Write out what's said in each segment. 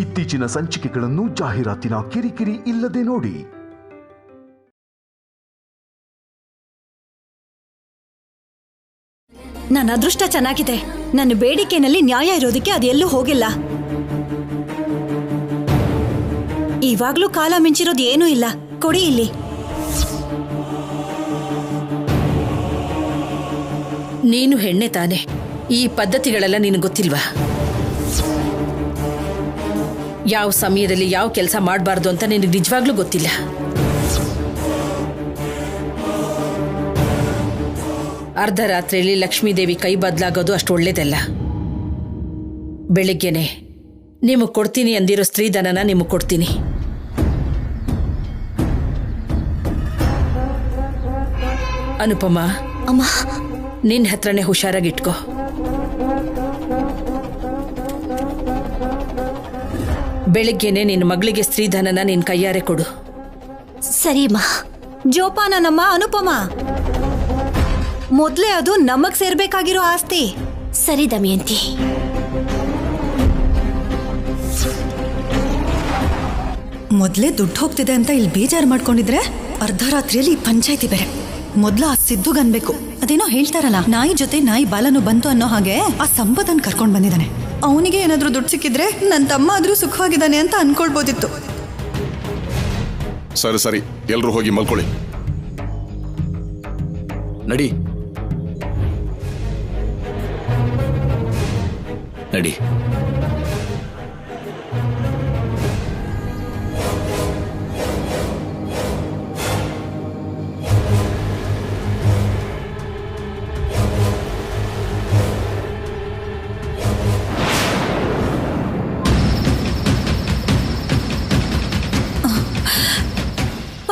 ಇತ್ತೀಚಿನ ಸಂಚಿಕೆಗಳನ್ನು ಜಾಹೀರಾತಿನ ಕಿರಿಕಿರಿ ಇಲ್ಲದೆ ನೋಡಿ. ನನ್ನ ಅದೃಷ್ಟ ಚೆನ್ನಾಗಿದೆ. ನನ್ನ ಬೇಡಿಕೆನಲ್ಲಿ ನ್ಯಾಯ ಇರೋದಕ್ಕೆ ಅದೆಲ್ಲೂ ಹೋಗಿಲ್ಲ. ಇವಾಗ್ಲೂ ಕಾಲ ಮಿಂಚಿರೋದು ಏನೂ ಇಲ್ಲ. ಕೊಡಿ ಇಲ್ಲಿ. ನೀನು ಹೆಣ್ಣೆ ತಾನೆ, ಈ ಪದ್ಧತಿಗಳೆಲ್ಲ ನಿನಗೆ ಗೊತ್ತಿಲ್ವಾ? ಯಾವ ಸಮಯದಲ್ಲಿ ಯಾವ ಕೆಲಸ ಮಾಡಬಾರ್ದು ಅಂತ ನಿನಗೆ ನಿಜವಾಗ್ಲೂ ಗೊತ್ತಿಲ್ಲ. ಅರ್ಧ ರಾತ್ರಿಯಲ್ಲಿ ಲಕ್ಷ್ಮೀದೇವಿ ಕೈ ಬದಲಾಗೋದು ಅಷ್ಟು ಒಳ್ಳೇದಲ್ಲ. ಬೆಳಿಗ್ಗೆನೆ ನಿಮಗೆ ಕೊಡ್ತೀನಿ ಅಂದಿರೋ ಸ್ತ್ರೀಧನನ ನಿಮಗೆ ಕೊಡ್ತೀನಿ. ಅನುಪಮ, ಅಮ್ಮ, ನಿನ್ನ ಹತ್ರನೇ ಹುಷಾರಾಗಿಟ್ಕೋ. ಬೆಳಿಗ್ಗೆನೆ ನಿನ್ನ ಮಗಳಿಗೆ ಸ್ತ್ರೀಧನನ ನಿನ್ನ ಕೈಯಾರೆ ಕೊಡು. ಸರಿ ಅಮ್ಮ. ಜೋಪಾನನಮ್ಮ ಅನುಪಮ. ಮೊದ್ಲೇ ಅದು ನಮಗ್ ಸೇರ್ಬೇಕಾಗಿರೋ ಆಸ್ತಿ. ಸರಿ ದಮಯಂತಿ. ಮೊದ್ಲೇ ದುಡ್ಡು ಹೋಗ್ತಿದೆ ಅಂತ ಇಲ್ಲಿ ಬೇಜಾರು ಮಾಡ್ಕೊಂಡಿದ್ರೆ ಅರ್ಧ ರಾತ್ರಿಯಲ್ಲಿ ಪಂಚಾಯ್ತಿ ಬೇರೆ. ಮೊದ್ಲು ಆ ಸಿದ್ದುಗನ್ಬೇಕು. ಅದೇನೋ ಹೇಳ್ತಾರಲ್ಲ, ನಾಯಿ ಜೊತೆ ನಾಯಿ ಬಾಲನು ಬಂತು ಅನ್ನೋ ಹಾಗೆ ಆ ಸಂಪದನ್ ಕರ್ಕೊಂಡ್ ಬಂದಿದ್ದಾನೆ. ಅವನಿಗೆ ಏನಾದ್ರೂ ದುಡ್ಡು ಸಿಕ್ಕಿದ್ರೆ ನನ್ನ ತಮ್ಮ ಆದ್ರೂ ಸುಖವಾಗಿದ್ದಾನೆ ಅಂತ ಅನ್ಕೊಳ್ಬೋದಿತ್ತು. ಸರಿ ಸರಿ, ಎಲ್ರು ಹೋಗಿ ಮಲ್ಕೊಳ್ಳಿ. ನಡಿ ನಡಿ.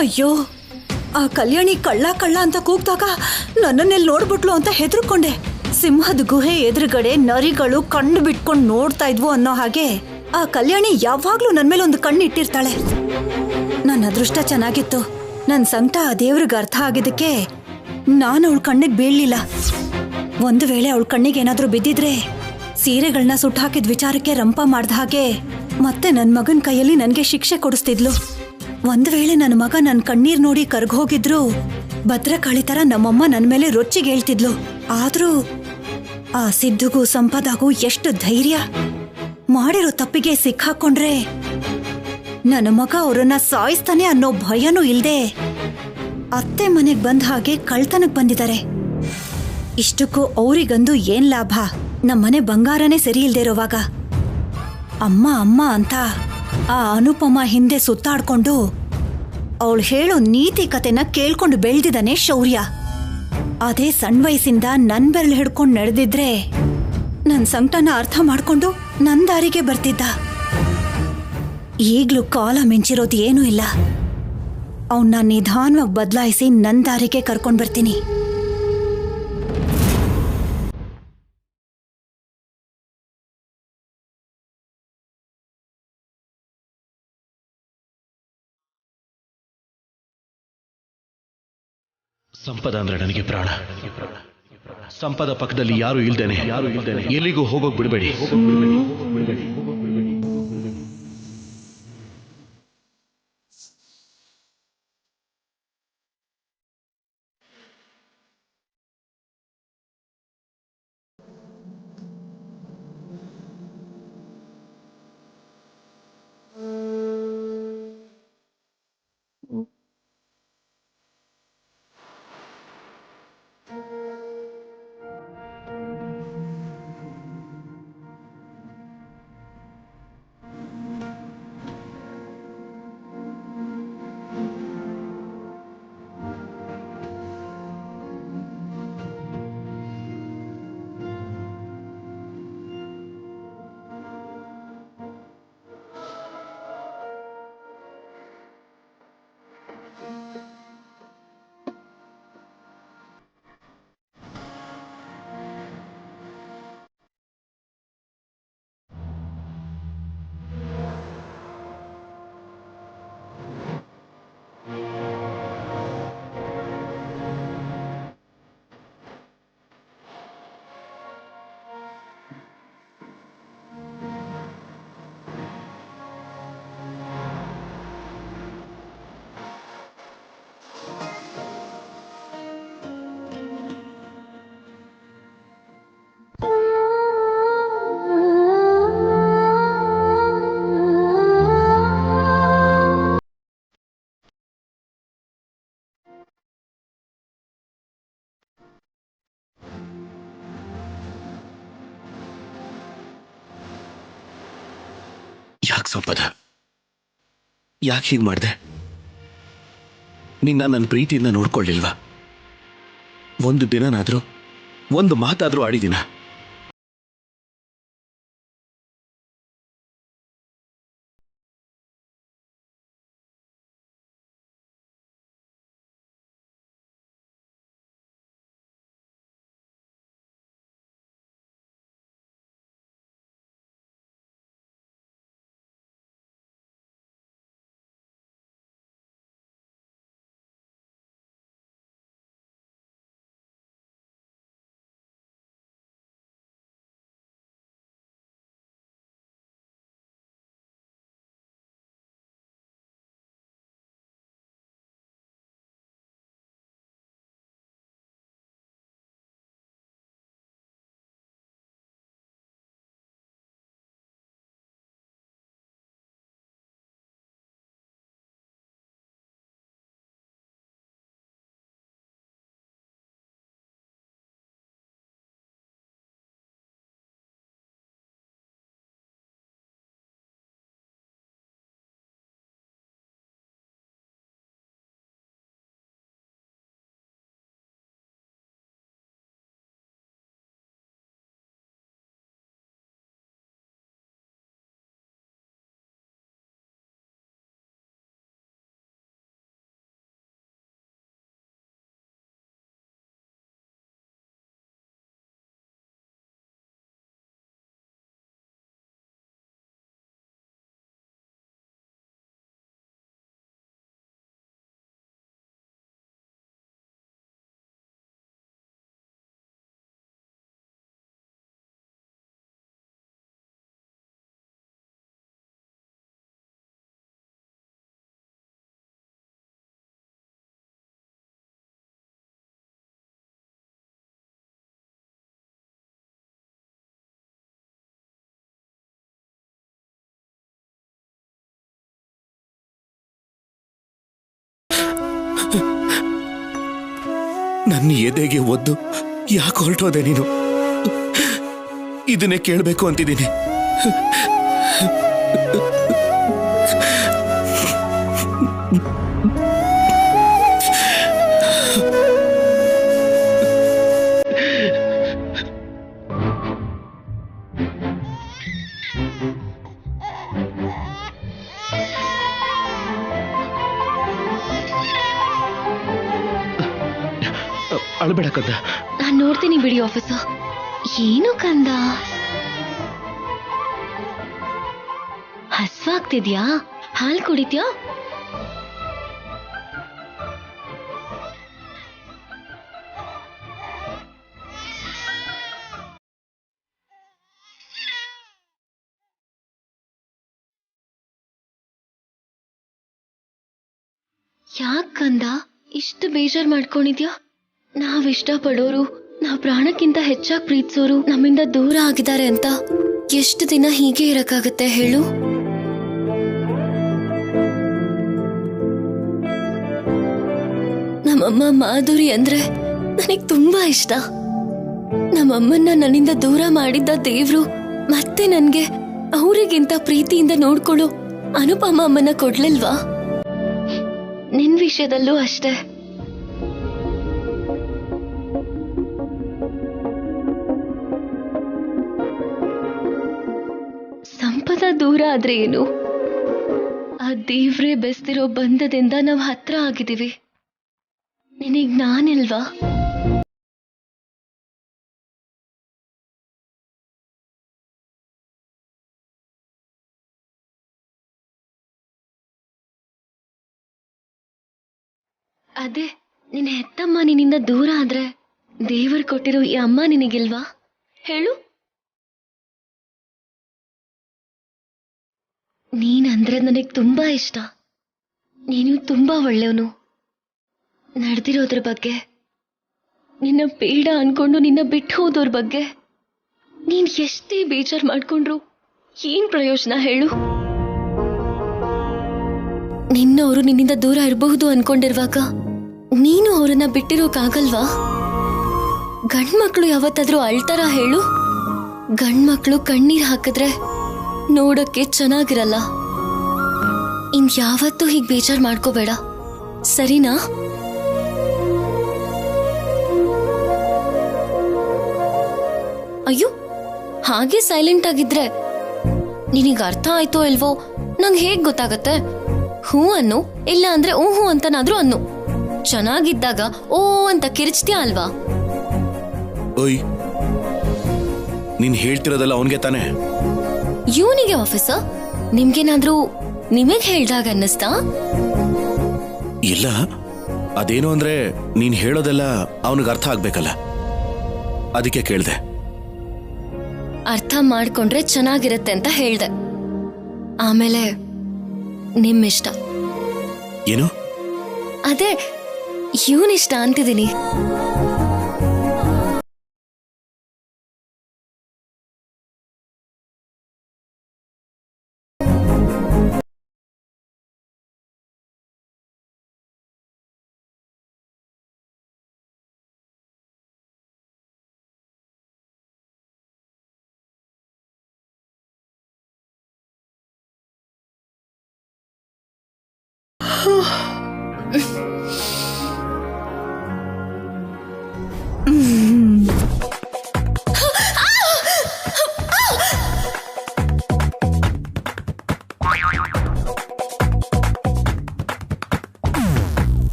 ಅಯ್ಯೋ, ಆ ಕಲ್ಯಾಣಿ ಕಳ್ಳ ಕಳ್ಳ ಅಂತ ಕೂಗ್ದಾಗ ನನ್ನನ್ನೆಲ್ಲಿ ನೋಡ್ಬಿಟ್ಲು ಅಂತ ಹೆದರ್ಕೊಂಡೆ. ಸಿಂಹದ ಗುಹೆ ಎದುರುಗಡೆ ನರಿಗಳು ಕಣ್ಣು ಬಿಟ್ಕೊಂಡು ನೋಡ್ತಾ ಇದ್ವು ಅನ್ನೋ ಹಾಗೆ ಆ ಕಲ್ಯಾಣಿ ಯಾವಾಗ್ಲೂ ನನ್ ಮೇಲೆ ಒಂದು ಕಣ್ಣು ಇಟ್ಟಿರ್ತಾಳೆ. ನನ್ನ ಅದೃಷ್ಟ ಚೆನ್ನಾಗಿತ್ತು. ನನ್ನ ಸಂಕಟ ಆ ದೇವ್ರಿಗೆ ಅರ್ಥ ಆಗಿದ್ದಕ್ಕೆ ನಾನು ಅವಳ ಕಣ್ಣಿಗೆ ಬೀಳಲಿಲ್ಲ. ಒಂದು ವೇಳೆ ಅವಳ ಕಣ್ಣಿಗೆ ಏನಾದ್ರೂ ಬಿದ್ದಿದ್ರೆ ಸೀರೆಗಳನ್ನ ಸುಟ್ಟು ಹಾಕಿದ ವಿಚಾರಕ್ಕೆ ರಂಪ ಮಾಡ್ದ ಹಾಗೆ ಮತ್ತೆ ನನ್ನ ಮಗನ ಕೈಯಲ್ಲಿ ನನಗೆ ಶಿಕ್ಷೆ ಕೊಡಿಸ್ತಿದ್ಲು. ಒಂದು ವೇಳೆ ನನ್ನ ಮಗ ನನ್ನ ಕಣ್ಣೀರ್ ನೋಡಿ ಕರ್ಗೋಗಿದ್ರು ಭದ್ರಕಾಳಿ ತರ ನಮ್ಮಮ್ಮ ನನ್ನ ಮೇಲೆ ರೊಚ್ಚಿಗೆ ಹೇಳ್ತಿದ್ಲು. ಆದ್ರೂ ಆ ಸಿದ್ದುಗೂ ಸಂಪದಾಗೂ ಎಷ್ಟು ಧೈರ್ಯ. ಮಾಡಿರೋ ತಪ್ಪಿಗೆ ಸಿಕ್ಕಾಕೊಂಡ್ರೆ ನನ್ನ ಮಗ ಅವರನ್ನ ಸಾಯಿಸ್ತಾನೆ ಅನ್ನೋ ಭಯನೂ ಇಲ್ದೆ ಅತ್ತೆ ಮನೆಗ್ ಬಂದ ಹಾಗೆ ಕಳ್ತನಕ್ ಬಂದಿದ್ದಾರೆ. ಇಷ್ಟಕ್ಕೂ ಅವರಿಗಂದು ಏನ್ ಲಾಭ? ನಮ್ಮನೆ ಬಂಗಾರನೇ ಸರಿ ಇಲ್ದೇ ಇರೋವಾಗ ಅಮ್ಮ ಅಮ್ಮ ಅಂತ ಆ ಅನುಪಮ ಹಿಂದೆ ಸುತ್ತಾಡ್ಕೊಂಡು ಅವಳು ಹೇಳೋ ನೀತಿ ಕತೆನ ಕೇಳ್ಕೊಂಡು ಬೆಳೆದಿದ್ದಾನೆ ಶೌರ್ಯ. ಅದೇ ಸಣ್ಣ ವಯಸ್ಸಿಂದ ನನ್ ಬೆರಳು ಹಿಡ್ಕೊಂಡು ನಡೆದಿದ್ರೆ ನನ್ ಸಂಕಟನ ಅರ್ಥ ಮಾಡ್ಕೊಂಡು ನನ್ ದಾರಿಗೆ ಬರ್ತಿದ್ದ. ಈಗ್ಲೂ ಕಾಲ ಮಿಂಚಿರೋದು ಏನೂ ಇಲ್ಲ. ಅವನ್ನ ನಿಧಾನವಾಗಿ ಬದಲಾಯಿಸಿ ನನ್ ದಾರಿಗೆ ಕರ್ಕೊಂಡ್ ಬರ್ತೀನಿ. ಸಂಪದ ಅಂದ್ರೆ ನನಗೆ ಪ್ರಾಣ. ಸಂಪದ ಪಕ್ಕದಲ್ಲಿ ಯಾರು ಇಲ್ದೇನೆ ಎಲ್ಲಿಗೂ ಹೋಗೋಕ್ ಬಿಡಬೇಡಿ. ಯಾಕೆ ಸಂಪದ, ಯಾಕೆ ಹೀಗೆ ಮಾಡಿದೆ? ನಿನ್ನ ನನ್ನ ಪ್ರೀತಿಯಿಂದ ನೋಡ್ಕೊಳ್ಳಿಲ್ವಾ? ಒಂದು ದಿನನಾದರೂ ಒಂದು ಮಾತಾದರೂ ಆಡಿದಿನ? ನನ್ನ ಎದೆಗೆ ಒದ್ದು ಯಾಕೆ ಹೊರಟೋದೆ ನೀನು? ಇದನ್ನೇ ಕೇಳಬೇಕು ಅಂತಿದ್ದೀನಿ. ಅಳಬೇಡ ಕಂದ. ನಾನ್ ನೋಡ್ತೀನಿ ಬಿಡಿ ಆಫೀಸರ್. ಏನು ಕಂದ, ಹಸ್ವಾಗ್ತಿದ್ಯಾ? ಹಾಲ್ ಕುಡಿತ್ಯಾ? ಯಾಕಂದ ಇಷ್ಟು ಬೇಜಾರ್ ಮಾಡ್ಕೊಂಡಿದ್ಯಾ? ನಾವಿಷ್ಟ ಪಡೋರು, ನಾವ್ ಪ್ರಾಣಕ್ಕಿಂತ ಹೆಚ್ಚಾಗಿ ಪ್ರೀತಿಸೋರು ನಮ್ಮಿಂದ ದೂರ ಆಗಿದ್ದಾರೆ ಅಂತ ಎಷ್ಟು ದಿನ ಹೀಗೆ ಇರಕ್ಕಾಗತ್ತೆ ಹೇಳು? ನಮ್ಮಮ್ಮ ಮಾಧುರಿ ಅಂದ್ರೆ ನನಗ್ ತುಂಬಾ ಇಷ್ಟ. ನಮ್ಮಮ್ಮನ್ನ ನನ್ನಿಂದ ದೂರ ಮಾಡಿದ್ದ ದೇವ್ರು ಮತ್ತೆ ನನ್ಗೆ ಅವರಿಗಿಂತ ಪ್ರೀತಿಯಿಂದ ನೋಡ್ಕೊಳ್ಳೋ ಅನುಪಮ ಅಮ್ಮನ ಕೊಡ್ಲಿಲ್ವಾ? ನಿನ್ ವಿಷಯದಲ್ಲೂ ಅಷ್ಟೇ. ಸಂಪದ ದೂರ ಆದ್ರೆ ಏನು, ಆ ದೇವ್ರೇ ಬೆಸ್ತಿರೋ ಬಂಧದಿಂದ ನಾವ್ ಹತ್ರ ಆಗಿದೀವಿ. ನಿನಗ್ ನಾನಿಲ್ವಾ? ಅದೇ ನಿನ್ನ ಹೆತ್ತಮ್ಮ ನಿನ್ನಿಂದ ದೂರ ಆದ್ರೆ ದೇವರು ಕೊಟ್ಟಿರೋ ಈ ಅಮ್ಮ ನಿನಗಿಲ್ವಾ ಹೇಳು? ನೀನಂದ್ರೆ ನನಗ್ ತುಂಬಾ ಇಷ್ಟ. ನೀನು ತುಂಬಾ ಒಳ್ಳೆಯವನು. ನಡೆದಿರೋದ್ರ ಬಗ್ಗೆ, ನಿನ್ನ ಬೇಡ ಅನ್ಕೊಂಡು ನಿನ್ನ ಬಿಟ್ಟು ಹೋದೋರ್ ಬಗ್ಗೆ ನೀನ್ ಎಷ್ಟೇ ಬೇಜಾರ್ ಮಾಡ್ಕೊಂಡ್ರು ಏನ್ ಪ್ರಯೋಜನ ಹೇಳು? ನಿನ್ನವರು ನಿನ್ನಿಂದ ದೂರ ಇರಬಹುದು ಅನ್ಕೊಂಡಿರುವಾಗ ನೀನು ಅವರನ್ನ ಬಿಟ್ಟಿರೋಕಾಗಲ್ವಾ? ಗಂಡ್ಮಕ್ಳು ಯಾವತ್ತಾದ್ರೂ ಅಳ್ತಾರ ಹೇಳು? ಗಂಡ್ಮಕ್ಳು ಕಣ್ಣೀರ್ ಹಾಕಿದ್ರೆ ನೋಡಕ್ಕೆ ಚೆನ್ನಾಗಿರಲ್ಲ. ಇನ್ಯಾವತ್ತೂ ಹೀಗೆ ಬೇಜಾರು ಮಾಡ್ಕೋಬೇಡ, ಸರಿನಾ? ಅಯ್ಯೋ, ಹಾಗೆ ಸೈಲೆಂಟ್ ಆಗಿದ್ರೆ ನಿನಗೆ ಅರ್ಥ ಆಯ್ತೋ ಇಲ್ವೋ ನಂಗೆ ಹೇಗ್ ಗೊತ್ತಾಗತ್ತೆ? ಹೂ ಅನ್ನು, ಇಲ್ಲ ಅಂದ್ರೆ ಹೂ ಅಂತನಾದ್ರೂ ಅನ್ನು. ಚೆನ್ನಾಗಿದ್ದಾಗ ಓ ಅಂತ ಕಿರಿಚ್ತೀಯ ಅಲ್ವಾ? ಓಯ್, ನೀನ್ ಹೇಳ್ತಿರೋದಲ್ಲ ಅವನ್ಗೆ ತಾನೆ? ಇವನಿಗೆ ಆಫೀಸರ್, ನಿಮ್ಗೇನಾದ್ರೂ ನಿಮಗ್ ಹೇಳ್ದಾಗ ಅನ್ನಿಸ್ತಾ? ಇಲ್ಲ, ಅದೇನು ಅಂದ್ರೆ ನೀನ್ ಹೇಳೋದೆಲ್ಲ ಅವನಿಗೆ ಅರ್ಥ ಆಗ್ಬೇಕಲ್ಲ, ಅದಕ್ಕೆ ಕೇಳ್ದೆ. ಅರ್ಥ ಮಾಡ್ಕೊಂಡ್ರೆ ಚೆನ್ನಾಗಿರತ್ತೆ ಅಂತ ಹೇಳ್ದೆ. ಆಮೇಲೆ ನಿಮ್ಮಿಷ್ಟ. ಏನು? ಅದೇ ಇವನಿಷ್ಟ ಅಂತಿದ್ದೀನಿ.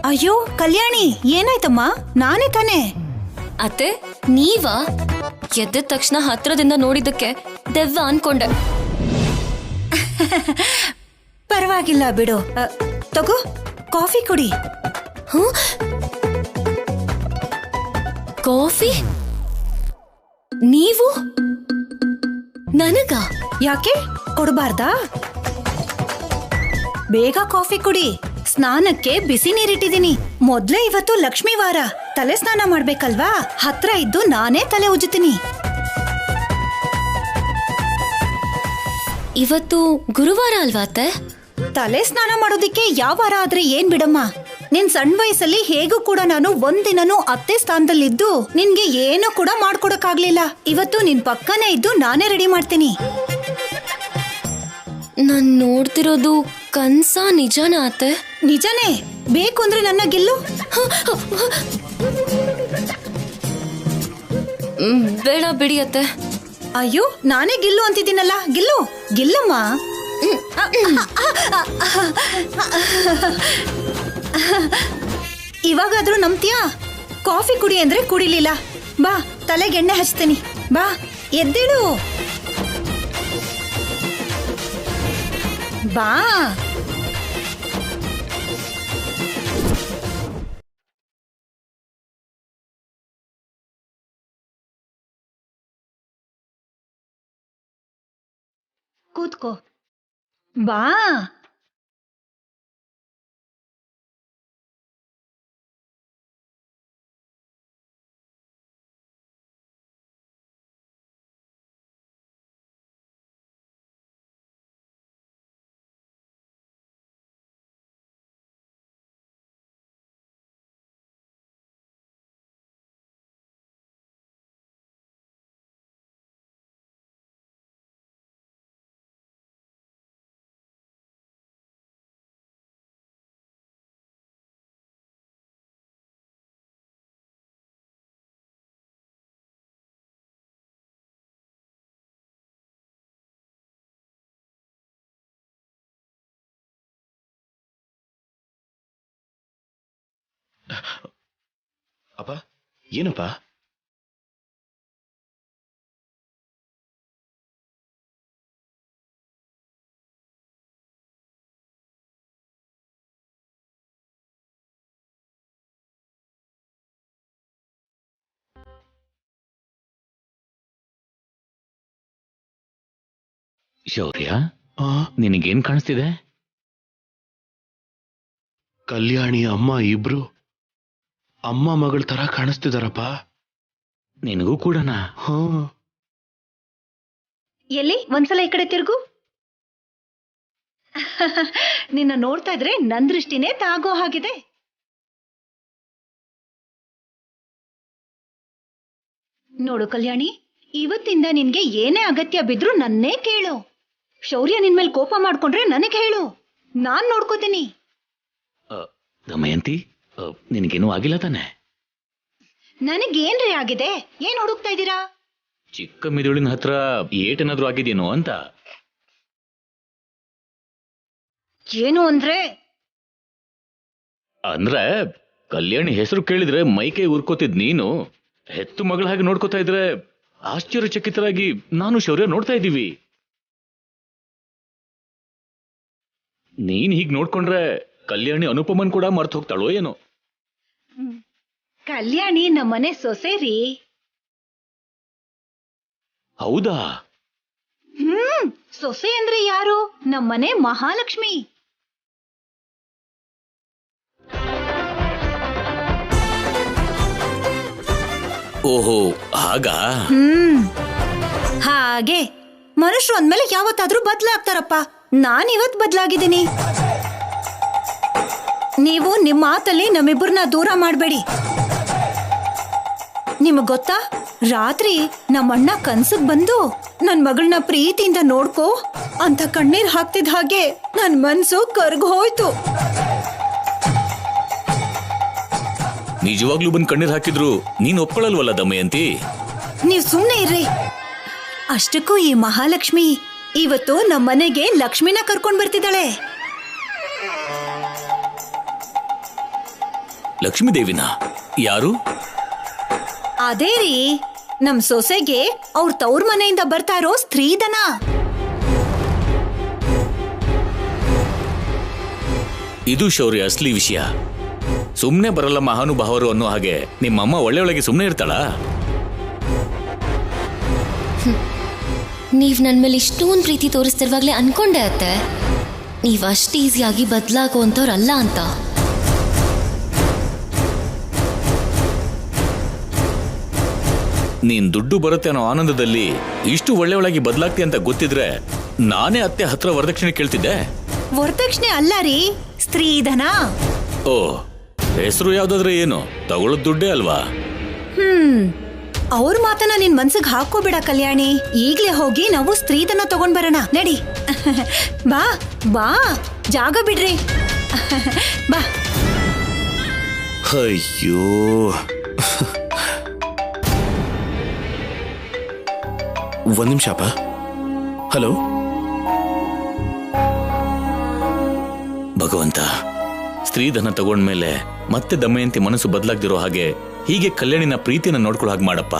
ಅಯ್ಯೋ ಕಲ್ಯಾಣಿ, ಏನಾಯ್ತಮ್ಮ? ನಾನೇ ತಾನೇ. ಅತ್ತೆ, ನೀವಾ? ಎದ್ದ ತಕ್ಷಣ ಹತ್ರದಿಂದ ನೋಡಿದ್ದಕ್ಕೆ ದೆವ್ವ ಅನ್ಕೊಂಡೆ. ಪರವಾಗಿಲ್ಲ ಬಿಡು. ತಗೋ, ಕಾಫಿ ಕುಡಿ. ಕಾಫಿ? ನೀವು ನನಗ? ಯಾಕೆ ಕೊಡಬಾರ್ದಾ? ಬೇಗ ಕಾಫಿ ಕುಡಿ. ಸ್ನಾನಕ್ಕೆ ಬಿಸಿ ನೀರಿಟ್ಟಿದ್ದೀನಿ. ಮೊದ್ಲೇ ಇವತ್ತು ಲಕ್ಷ್ಮೀ ವಾರ, ತಲೆ ಸ್ನಾನ ಮಾಡ್ಬೇಕಲ್ವಾ? ಹತ್ರ ಇದ್ದು ನಾನೇ ತಲೆ ಉಜ್ಜುತ್ತೀನಿ. ಇವತ್ತು ಗುರುವಾರ ಅಲ್ವಾ ಅತ್ತೆ? ತಲೆ ಸ್ನಾನ ಮಾಡೋದಿಕ್ಕೆ ಯಾವ ವಾರ ಆದ್ರೆ ಏನ್ ಬಿಡಮ್ಮ. ನಿನ್ ಸಣ್ಣ ವಯಸ್ಸಲ್ಲಿ ಹೇಗೂ ಕೂಡ ನಾನು ಒಂದಿನನೂ ಅತ್ತೆ ಸ್ಥಾನದಲ್ಲಿದ್ದು ನಿನ್ಗೆ ಏನು ಕೂಡ ಮಾಡ್ಕೊಡಕ್ಕಾಗ್ಲಿಲ್ಲ. ಇವತ್ತು ನಿನ್ ಪಕ್ಕನೇ ಇದ್ದು ನಾನೇ ರೆಡಿ ಮಾಡ್ತೀನಿ. ನಾನ್ ನೋಡ್ತಿರೋದು ಕನ್ಸ ನಿಜಾನ ಅತ್ತೆ? ನಿಜನೇ. ಬೇಕು ಅಂದ್ರೆ ನನ್ನ ಗೆಲ್ಲು. ಬೇಡ ಬಿಡಿ ಅತ್ತೆ. ಅಯ್ಯೋ, ನಾನೇ ಗೆಲ್ಲು ಅಂತಿದ್ದೀನಲ್ಲ, ಗೆಲ್ಲು ಗೆಲ್ಲಮ್ಮ. ಇವಾಗಾದ್ರೂ ನಂಬ್ತೀಯಾ? ಕಾಫಿ ಕುಡಿ ಅಂದ್ರೆ ಕುಡಿಲಿಲ್ಲ. ಬಾ, ತಲೆಗೆ ಎಣ್ಣೆ ಹಚ್ತೀನಿ. ಬಾ, ಎದ್ದೇಳು. ಬಾ. ಕೂತ್ಕೋ. ಬಾ. ಅಪ್ಪ, ಏನಪ್ಪ? ಶೌರ್ಯ, ನಿನಗೇನ್ ಕಾಣಿಸ್ತಿದೆ? ಕಲ್ಯಾಣಿ ಅಮ್ಮ ಇಬ್ರು ಅಮ್ಮ ಮಗಳ ತರ ಕಾಣಿಸ್ತಿದಾರಪ್ಪ. ನಿನಗೂ ಕೂಡನಾ? ಎಲ್ಲಿ? ಒಂದ್ಸಲ ಈ ಕಡೆ ತಿರುಗು. ನಿನ್ನ ನೋಡ್ತಾ ಇದ್ರೆ ನನ್ ದೃಷ್ಟಿನೇ ತಾಗೋ ಹಾಗಿದೆ. ನೋಡು ಕಲ್ಯಾಣಿ, ಇವತ್ತಿಂದ ನಿನ್ಗೆ ಏನೇ ಅಗತ್ಯ ಬಿದ್ರೂ ನನ್ನೇ ಕೇಳು. ಶೌರ್ಯ ನಿನ್ ಮೇಲೆ ಕೋಪ ಮಾಡ್ಕೊಂಡ್ರೆ ನನಗೆ ಹೇಳು, ನಾನ್ ನೋಡ್ಕೋತೀನಿ. ದಮಯಂತಿ, ನಿನಗೇನೂ ಆಗಿಲ್ಲ ತಾನೆ? ನನಗೇನ್ರಿ ಆಗಿದೆ? ಏನ್ ಹುಡುಕ್ತಾ ಇದ್ದೀರಾ? ಚಿಕ್ಕ ಮಿದುಳಿನ ಹತ್ರ ಏಟೇನಾದ್ರೂ ಆಗಿದೆಯೇನೋ ಅಂತ. ಏನು ಅಂದ್ರೆ ಕಲ್ಯಾಣಿ ಹೆಸರು ಕೇಳಿದ್ರೆ ಮೈಕೈ ಉರ್ಕೋತಿದ್ ನೀನು ಹೆತ್ತು ಮಗಳ ಹಾಗೆ ನೋಡ್ಕೋತಾ ಇದ್ರೆ ಆಶ್ಚರ್ಯಚಕಿತರಾಗಿ ನಾನು ಶೌರ್ಯ ನೋಡ್ತಾ ಇದ್ದೀವಿ. ನೀನ್ ಹೀಗ್ ನೋಡ್ಕೊಂಡ್ರೆ ಕಲ್ಯಾಣಿ ಅನುಪಮನ್ ಕೂಡ ಮರ್ತು ಹೋಗ್ತಾಳೋ ಏನೋ. ಕಲ್ಯಾಣಿ ನಮ್ಮನೆ ಸೊಸೆ ರೀ. ಹೌದಾ? ಸೊಸೆ ಅಂದ್ರೆ ಯಾರು? ನಮ್ಮನೆ ಮಹಾಲಕ್ಷ್ಮಿ. ಓಹೋ, ಹಾಗಾ? ಹಾಗೆ ಮನುಷ್ಯರು ಅಂದ್ಮೇಲೆ ಯಾವತ್ತಾದ್ರೂ ಬದಲಾಗ್ತಾರಪ್ಪ. ನಾನಿವತ್ ಬದಲಾಗಿದ್ದೀನಿ. ನೀವು ನಿಮ್ಮ ಮಾತಲ್ಲಿ ನಮ್ಮಿಬ್ಬರನ್ನ ದೂರ ಮಾಡಬೇಡಿ. ನಿಮಗ್ ಗೊತ್ತಾ, ರಾತ್ರಿ ನಮ್ಮಣ್ಣ ಕನ್ಸಕ್ ಬಂದು ನನ್ ಮಗಳನ್ನ ಪ್ರೀತಿಯಿಂದ ನೋಡ್ಕೋ ಅಂತ ಕಣ್ಣೀರ್ ಹಾಕ್ತಿದ್ ಹಾಗೆ ನನ್ ಮನ್ಸು ಕರ್ಗ್ ಹೋಯ್ತು. ನಿಜವಾಗ್ಲೂ ಬಂದ್ ಕಣ್ಣೀರ್ ಹಾಕಿದ್ರು ನೀನ್ ಒಪ್ಕೊಳ್ಳಲ್ವಲ್ಲ ದಮಯಂತಿ? ನೀವ್ ಸುಮ್ನೆ ಇರ್ರಿ. ಅಷ್ಟಕ್ಕೂ ಈ ಮಹಾಲಕ್ಷ್ಮಿ ಇವತ್ತು ನಮ್ಮನೆಗೆ ಲಕ್ಷ್ಮಿನ ಕರ್ಕೊಂಡ್ ಬರ್ತಿದ್ದಾಳೆ. ಲಕ್ಷ್ಮೀ ದೇವಿನ? ಯಾರು? ಅದೇ ರೀ, ನಮ್ ಸೊಸೆಗೆ ಅವ್ರ ತವ್ರ ಮನೆಯಿಂದ ಬರ್ತಾ ಇರೋ ಸ್ತ್ರೀಧನ. ಇದು ಶೌರ್ಯ ಅಸ್ಲಿ ವಿಷಯ. ಸುಮ್ನೆ ಬರಲ್ಲ ಮಹಾನುಭಾವರು ಅನ್ನೋ ಹಾಗೆ ನಿಮ್ಮಮ್ಮ ಒಳ್ಳೆಯೊಳಗೆ ಸುಮ್ನೆ ಇರ್ತಾಳ? ನೀವ್ ನನ್ ಮೇಲೆ ಇಷ್ಟೊಂದು ಪ್ರೀತಿ ತೋರಿಸ್ತಿರುವಾಗ್ಲೇ ಅನ್ಕೊಂಡೆ ಅತ್ತೆ, ನೀವ್ ಅಷ್ಟು ಈಸಿಯಾಗಿ ಬದಲಾಗುವಂತವ್ರಲ್ಲ ಅಂತ. ನೀನ್ ದುಡ್ಡು ಬರುತ್ತೆ ಅನ್ನೋ ಆನಂದದಲ್ಲಿ ಇಷ್ಟು ಒಳ್ಳೆಯೊಳಗೆ ಬದಲಾಗ್ತಿ ಅಂತ ಗೊತ್ತಿದ್ರೆ ನಾನೇ ಅತ್ತೆ ಹತ್ರ ವರದಕ್ಷಿಣೆ ಕೇಳ್ತಿದ್ದೆ. ವರದಕ್ಷಿಣೆ ಅಲ್ಲ ರೀ, ಸ್ತ್ರೀಧನ. ಓ, ಹೆಸರು ಯಾವ್ದಾದ್ರೆ ಏನು, ತಗೊಳ್ಳೋದ್ ದುಡ್ಡೇ ಅಲ್ವಾ? ಅವ್ರ ಮಾತನ್ನ ನಿನ್ ಮನ್ಸಿಗೆ ಹಾಕೋಬೇಡ ಕಲ್ಯಾಣಿ. ಈಗ್ಲೇ ಹೋಗಿ ನಾವು ಸ್ತ್ರೀಧನ ತಗೊಂಡ್ ಬರೋಣ, ನಡಿ. ಬಾ ಬಾ, ಜಾಗ ಬಿಡ್ರಿ. ಬಾ. ಅಯ್ಯೋ, ಒಂದ್ ನಿಮಿಷ ಅಪ್ಪ. ಹಲೋ ಭಗವಂತ, ಸ್ತ್ರೀಧನ ತಗೊಂಡ್ಮೇಲೆ ಮತ್ತೆ ದಮಯಂತಿ ಮನಸ್ಸು ಬದಲಾಗ್ದಿರೋ ಹಾಗೆ ಹೀಗೆ ಕಲ್ಯಾಣಿನ ಪ್ರೀತಿನ ನೋಡ್ಕೊಳ್ಳೋ ಹಾಗೆ ಮಾಡಪ್ಪ.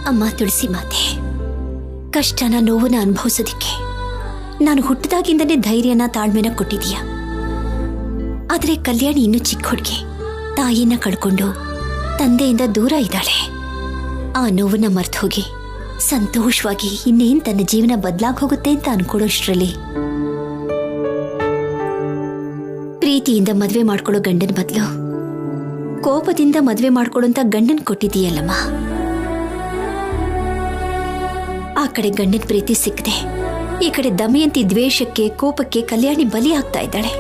ಅಮ್ಮ ತುಳಸಿ ಮಾತೆ, ಕಷ್ಟನ ನೋವನ್ನ ಅನುಭವಿಸೋದಿಕ್ಕೆ ನಾನು ಹುಟ್ಟಿದಾಗಿಂದನೇ ಧೈರ್ಯನ ತಾಳ್ಮೆನ ಕೊಟ್ಟಿದೀಯ. ಆದ್ರೆ ಕಲ್ಯಾಣಿ ಇನ್ನೂ ಚಿಕ್ಕ ಹುಡುಗಿ, ತಾಯಿನ ಕಳ್ಕೊಂಡು ತಂದೆಯಿಂದ ದೂರ ಇದ್ದಾಳೆ. ಆ ನೋವನ್ನ ಮರ್ತು ಹೋಗಿ ಸಂತೋಷವಾಗಿ ಇನ್ನೇನ್ ತನ್ನ ಜೀವನ ಬದಲಾಗಿ ಹೋಗುತ್ತೆ ಅಂತ ಅನ್ಕೊಳ್ಳೋಷ್ಟ್ರಲ್ಲಿ ಪ್ರೀತಿಯಿಂದ ಮದ್ವೆ ಮಾಡ್ಕೊಳ್ಳೋ ಗಂಡನ ಬದಲು ಕೋಪದಿಂದ ಮದ್ವೆ ಮಾಡ್ಕೊಳ್ಳೋಂತ ಗಂಡನ್ ಕೊಟ್ಟಿದೀಯಲ್ಲಮ್ಮ. ಆ ಕಡೆ ಗಂಡನ ಪ್ರೀತಿ ಸಿಕ್ಕದೆ ಈ ಕಡೆ ದಮಯಂತಿ ದ್ವೇಷಕ್ಕೆ ಕೋಪಕ್ಕೆ ಕಲ್ಯಾಣಿ ಬಲಿ ಆಗ್ತಾ ಇದ್ದಾಳೆ.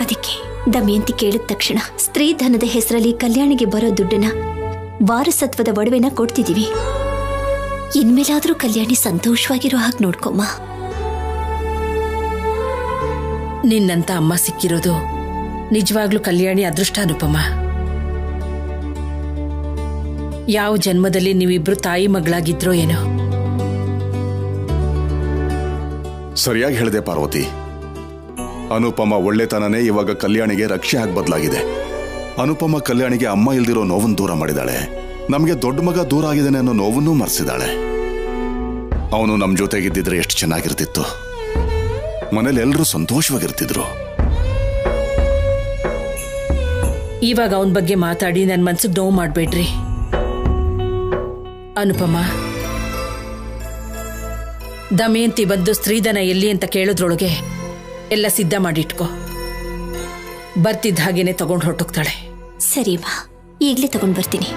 ಅದಕ್ಕೆ ದಮಯಂತಿ ಕೇಳಿದ ತಕ್ಷಣ ಸ್ತ್ರೀಧನದ ಹೆಸರಲ್ಲಿ ಕಲ್ಯಾಣಿಗೆ ಬರೋ ದುಡ್ಡನ್ನ ವಾರಸತ್ವದ ಒಡವೆನ ಕೊಡ್ತಿದೀವಿ. ಇನ್ಮೇಲಾದ್ರೂ ಕಲ್ಯಾಣಿ ಸಂತೋಷವಾಗಿರೋ ಹಾಗೆ ನೋಡ್ಕೊಮ್ಮ. ನಿನ್ನಂತ ಅಮ್ಮ ಸಿಕ್ಕಿರೋದು ನಿಜವಾಗ್ಲೂ ಕಲ್ಯಾಣಿ ಅದೃಷ್ಟ ಅನುಪಮ. ಯಾವ ಜನ್ಮದಲ್ಲಿ ನೀವಿಬ್ರು ತಾಯಿ ಮಗಳಾಗಿದ್ರೋ ಏನೋ. ಸರಿಯಾಗಿ ಹೇಳಿದೆ ಪಾರ್ವತಿ. ಅನುಪಮ ಒಳ್ಳೆತನನೇ ಇವಾಗ ಕಲ್ಯಾಣಿಗೆ ರಕ್ಷೆ ಆಗಿ ಬದಲಾಗಿದೆ. ಅನುಪಮ ಕಲ್ಯಾಣಿಗೆ ಅಮ್ಮ ಇಲ್ದಿರೋ ನೋವನ್ನು ದೂರ ಮಾಡಿದಾಳೆ. ನಮಗೆ ದೊಡ್ಡ ಮಗ ದೂರ ಆಗಿದ್ದಾನೆ ಅನ್ನೋ ನೋವನ್ನೂ ಮರೆಸಿದಾಳೆ. ಅವನು ನಮ್ಮ ಜೊತೆಗಿದ್ದಿದ್ರೆ ಎಷ್ಟು ಚೆನ್ನಾಗಿರ್ತಿತ್ತು. ಮನೇಲಿ ಎಲ್ಲರೂ ಸಂತೋಷವಾಗಿರ್ತಿದ್ರು. ಇವಾಗ ಅವನ ಬಗ್ಗೆ ಮಾತಾಡಿ ನನ್ನ ಮನ್ಸಿಗೆ ನೋವು ಮಾಡಬೇಡ್ರಿ. ಅನುಪಮ, ದಮಯಂತಿ ಬಂದು ಸ್ತ್ರೀಧನ ಎಲ್ಲಿ ಅಂತ ಕೇಳೋದ್ರೊಳಗೆ ಎಲ್ಲ ಸಿದ್ಧ ಮಾಡಿಟ್ಕೋ. ಬರ್ತಿದ್ದ ಹಾಗೇನೆ ತಗೊಂಡು ಹೊರಟೋಗ್ತಾಳೆ. ಸರಿ ಬಾ, ಈಗಲೇ ತಗೊಂಡು ಬರ್ತೀನಿ.